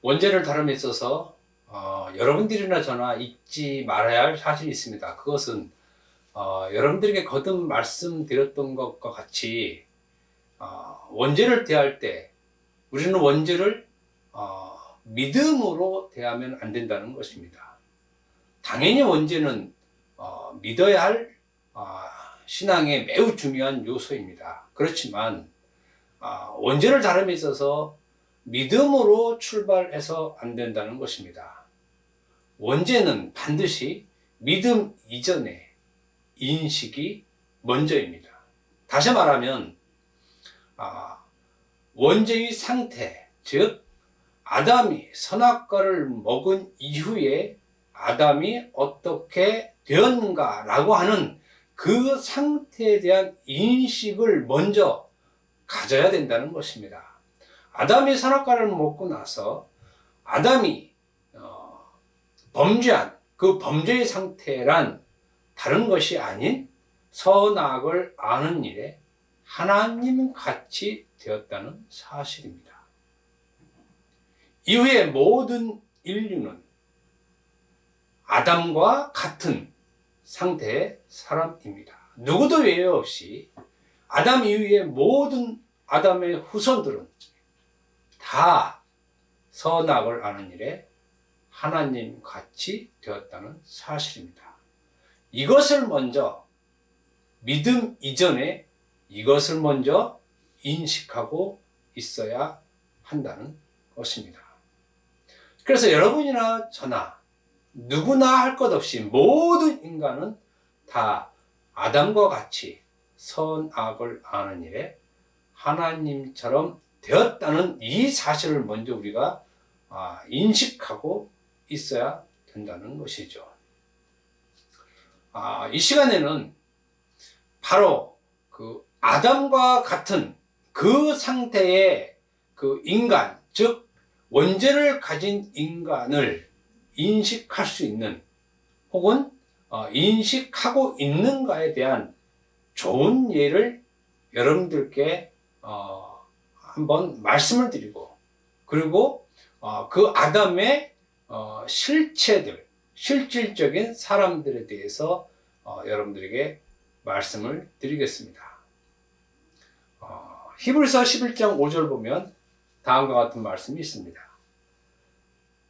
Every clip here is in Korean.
원죄를 다룸에 있어서 여러분들이나 저나 잊지 말아야 할 사실이 있습니다. 그것은 여러분들에게 거듭 말씀드렸던 것과 같이 원죄를 대할 때 우리는 원죄를 믿음으로 대하면 안 된다는 것입니다. 당연히 원죄는 믿어야 할 신앙의 매우 중요한 요소입니다. 그렇지만 원죄를 다룸에 있어서 믿음으로 출발해서 안 된다는 것입니다. 원죄는 반드시 믿음 이전에 인식이 먼저입니다. 다시 말하면 원죄의 상태, 즉 아담이 선악과를 먹은 이후에 아담이 어떻게 되었는가라고 하는 그 상태에 대한 인식을 먼저 가져야 된다는 것입니다. 아담이 선악과를 먹고 나서 아담이 범죄한 그 범죄의 상태란 다른 것이 아닌 선악을 아는 일에 하나님 같이 되었다는 사실입니다. 이후에 모든 인류는 아담과 같은 상태의 사람입니다. 누구도 외에 없이 아담 이후에 모든 아담의 후손들은 다 선악을 아는 일에 하나님 같이 되었다는 사실입니다. 이것을 먼저 믿음 이전에 이것을 먼저 인식하고 있어야 한다는 것입니다. 그래서 여러분이나 저나 누구나 할 것 없이 모든 인간은 다 아담과 같이 선악을 아는 일에 하나님처럼 되었다는 이 사실을 먼저 우리가 인식하고 있어야 된다는 것이죠. 이 시간에는 바로 그 아담과 같은 그 상태의 그 인간, 즉 원죄를 가진 인간을 인식할 수 있는 혹은 인식하고 있는가에 대한 좋은 예를 여러분들께 한번 말씀을 드리고, 그리고 그 아담의 실체들, 실질적인 사람들에 대해서 여러분들에게 말씀을 드리겠습니다. 히브리서 11장 5절 보면 다음과 같은 말씀이 있습니다.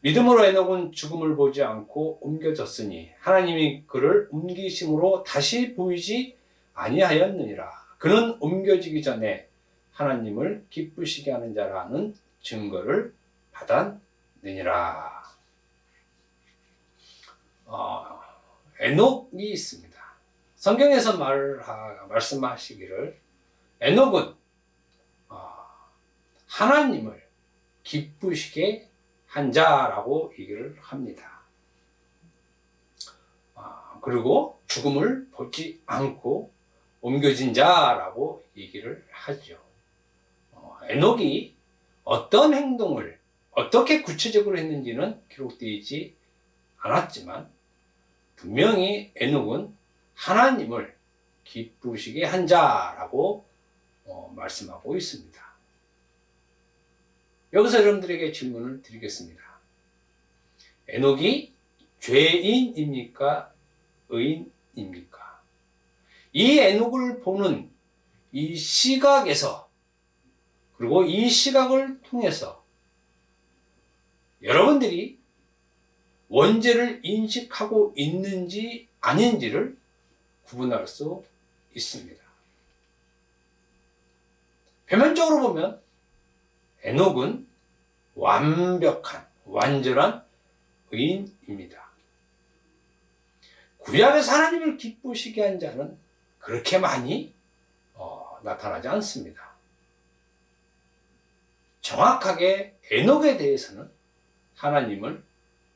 믿음으로 에녹은 죽음을 보지 않고 옮겨졌으니 하나님이 그를 옮기심으로 다시 보이지 아니하였느니라. 그는 옮겨지기 전에 하나님을 기쁘시게 하는 자라는 증거를 받았느니라. 에녹이 있습니다. 성경에서 말씀하시기를 에녹은 하나님을 기쁘시게 한 자라고 얘기를 합니다. 그리고 죽음을 보지 않고 옮겨진 자라고 얘기를 하죠. 에녹이 어떤 행동을 어떻게 구체적으로 했는지는 기록되지 않았지만 분명히 에녹은 하나님을 기쁘시게 한 자라고 말씀하고 있습니다. 여기서 여러분들에게 질문을 드리겠습니다. 에녹이 죄인입니까? 의인입니까? 이 에녹을 보는 이 시각에서, 그리고 이 시각을 통해서 여러분들이 원죄를 인식하고 있는지 아닌지를 구분할 수 있습니다. 표면적으로 보면 에녹은 완벽한, 완전한 의인입니다. 구약에서 하나님을 기쁘시게 한 자는 그렇게 많이 나타나지 않습니다. 정확하게 에녹에 대해서는 하나님을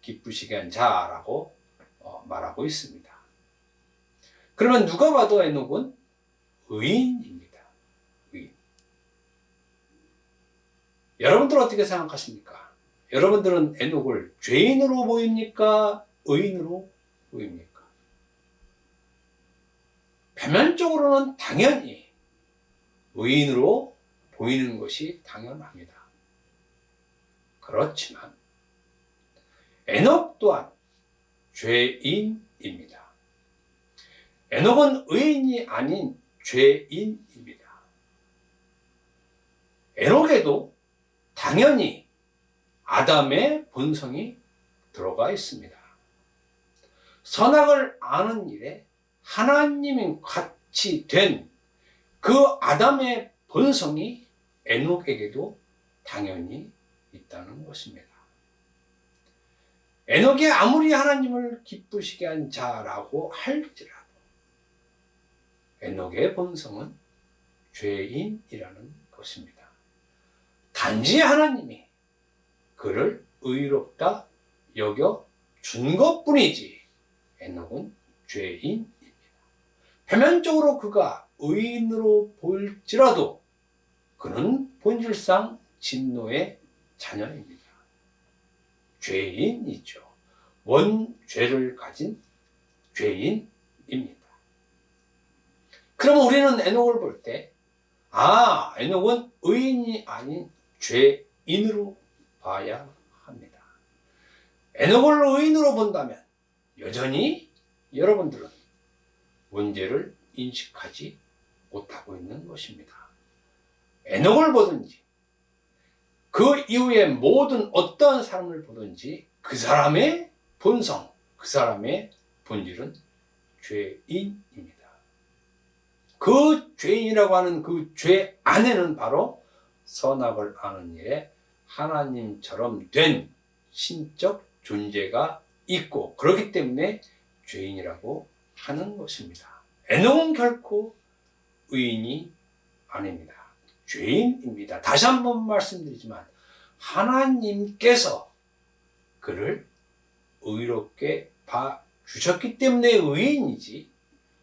기쁘시게 한 자라고 말하고 있습니다. 그러면 누가 봐도 에녹은 의인입니다. 의인. 여러분들은 어떻게 생각하십니까? 여러분들은 에녹을 죄인으로 보입니까? 의인으로 보입니까? 표면적으로는 당연히 의인으로 보이는 것이 당연합니다. 그렇지만 에녹 또한 죄인입니다. 에녹은 의인이 아닌 죄인입니다. 에녹에도 당연히 아담의 본성이 들어가 있습니다. 선악을 아는 일에 하나님이 같이 된 그 아담의 본성이 에녹에게도 당연히 있다는 것입니다. 에녹이 아무리 하나님을 기쁘시게 한 자라고 할지라도 에녹의 본성은 죄인이라는 것입니다. 단지 하나님이 그를 의롭다 여겨 준 것뿐이지 에녹은 죄인입니다. 표면적으로 그가 의인으로 보일지라도 그는 본질상 진노의 자녀입니다. 죄인이죠. 원죄를 가진 죄인입니다. 그럼 우리는 에녹을 볼 때, 에녹은 의인이 아닌 죄인으로 봐야 합니다. 에녹을 의인으로 본다면 여전히 여러분들은 문제를 인식하지 못하고 있는 것입니다. 에녹을 보든지 그 이후에 모든 어떠한 사람을 보든지 그 사람의 본성, 그 사람의 본질은 죄인입니다. 그 죄인이라고 하는 그 죄 안에는 바로 선악을 아는 일에 하나님처럼 된 신적 존재가 있고 그렇기 때문에 죄인이라고 하는 것입니다. 에녹은 결코 의인이 아닙니다. 죄인입니다. 다시 한번 말씀드리지만 하나님께서 그를 의롭게 봐주셨기 때문에 의인이지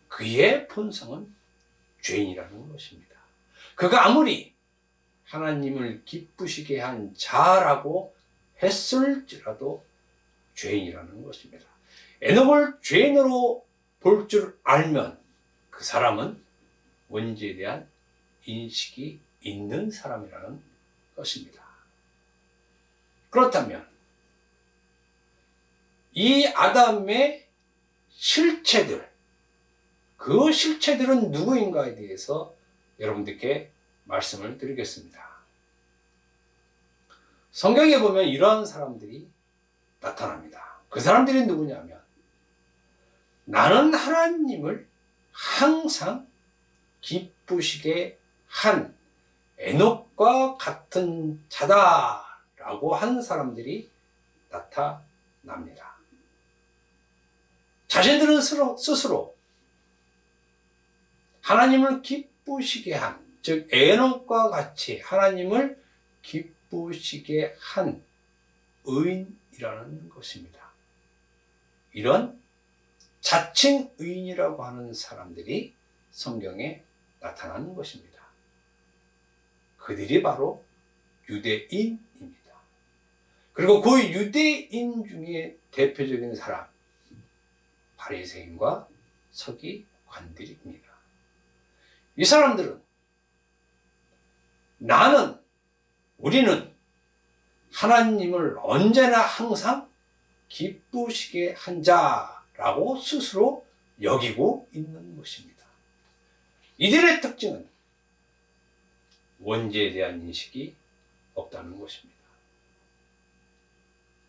그의 본성은 죄인이라는 것입니다. 그가 아무리 하나님을 기쁘시게 한 자라고 했을지라도 죄인이라는 것입니다. 에녹을 죄인으로 볼 줄 알면 그 사람은 원죄에 대한 인식이 있는 사람이라는 것입니다. 그렇다면 이 아담의 실체들, 그 실체들은 누구인가에 대해서 여러분들께 말씀을 드리겠습니다. 성경에 보면 이러한 사람들이 나타납니다. 그 사람들이 누구냐면 나는 하나님을 항상 기쁘시게 한 에녹과 같은 자다라고 한 사람들이 나타납니다. 자신들은 스스로 하나님을 기쁘시게 한, 즉 에녹과 같이 하나님을 기쁘시게 한 의인이라는 것입니다. 이런 자칭 의인이라고 하는 사람들이 성경에 나타나는 것입니다. 그들이 바로 유대인입니다. 그리고 그 유대인 중에 대표적인 사람, 바리새인과 서기관들입니다. 이 사람들은 우리는 하나님을 언제나 항상 기쁘시게 한 자라고 스스로 여기고 있는 것입니다. 이들의 특징은 원죄에 대한 인식이 없다는 것입니다.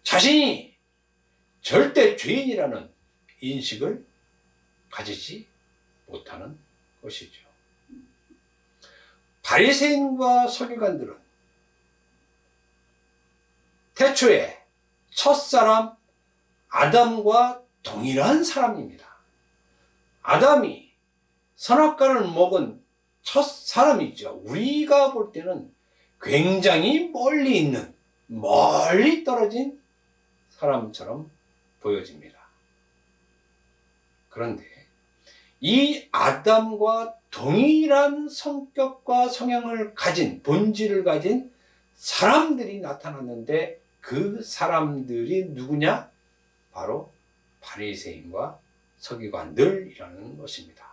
자신이 절대 죄인이라는 인식을 가지지 못하는 것이죠. 바리새인과 서기관들은 태초에 첫사람 아담과 동일한 사람입니다. 아담이 선악과를 먹은 첫 사람이죠. 우리가 볼 때는 굉장히 멀리 떨어진 사람처럼 보여집니다. 그런데 이 아담과 동일한 성격과 성향을 가진, 본질을 가진 사람들이 나타났는데 그 사람들이 누구냐? 바로 바리새인과 서기관들이라는 것입니다.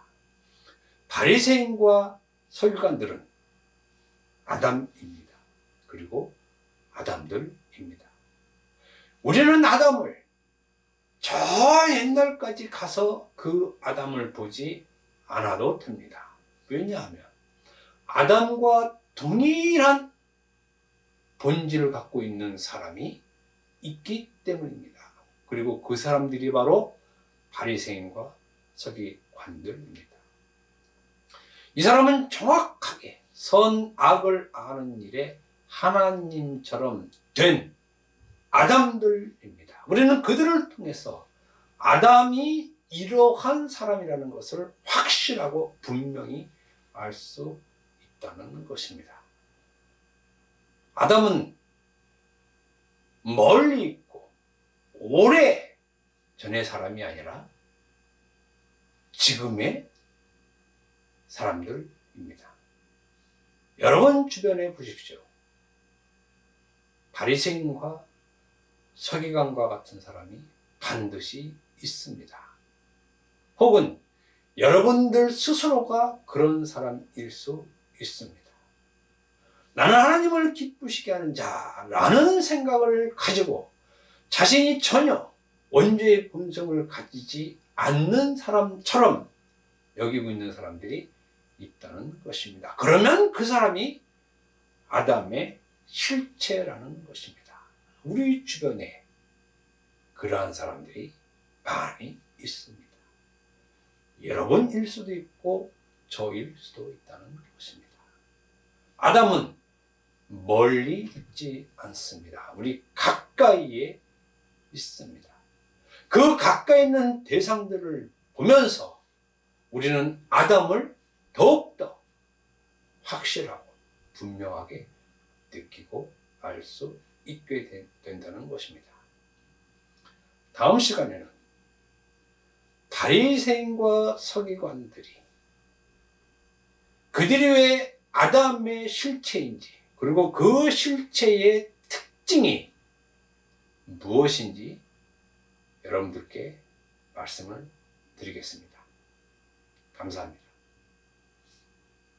바리새인과 서기관들은 아담입니다. 그리고 아담들입니다. 우리는 아담을 저 옛날까지 가서 그 아담을 보지 않아도 됩니다. 왜냐하면 아담과 동일한 본질을 갖고 있는 사람이 있기 때문입니다. 그리고 그 사람들이 바로 바리새인과 서기관들입니다. 이 사람은 정확하게 선악을 아는 일에 하나님처럼 된 아담들입니다. 우리는 그들을 통해서 아담이 이러한 사람이라는 것을 확실하고 분명히 알 수 있다는 것입니다. 아담은 멀리 있고 오래 전의 사람이 아니라 지금의 사람들입니다. 여러분 주변에 보십시오. 바리새인과 서기관과 같은 사람이 반드시 있습니다. 혹은 여러분들 스스로가 그런 사람일 수 있습니다. 나는 하나님을 기쁘시게 하는 자라는 생각을 가지고 자신이 전혀 원죄의 본성을 가지지 않는 사람처럼 여기고 있는 사람들이 있다는 것입니다. 그러면 그 사람이 아담의 실체라는 것입니다. 우리 주변에 그러한 사람들이 많이 있습니다. 여러분일 수도 있고 저일 수도 있다는 것입니다. 아담은 멀리 있지 않습니다. 우리 가까이에 있습니다. 그 가까이 있는 대상들을 보면서 우리는 아담을 더욱더 확실하고 분명하게 느끼고 알 수 있게 된다는 것입니다. 다음 시간에는 바리새인과 서기관들이 그들이 왜 아담의 실체인지, 그리고 그 실체의 특징이 무엇인지 여러분들께 말씀을 드리겠습니다. 감사합니다.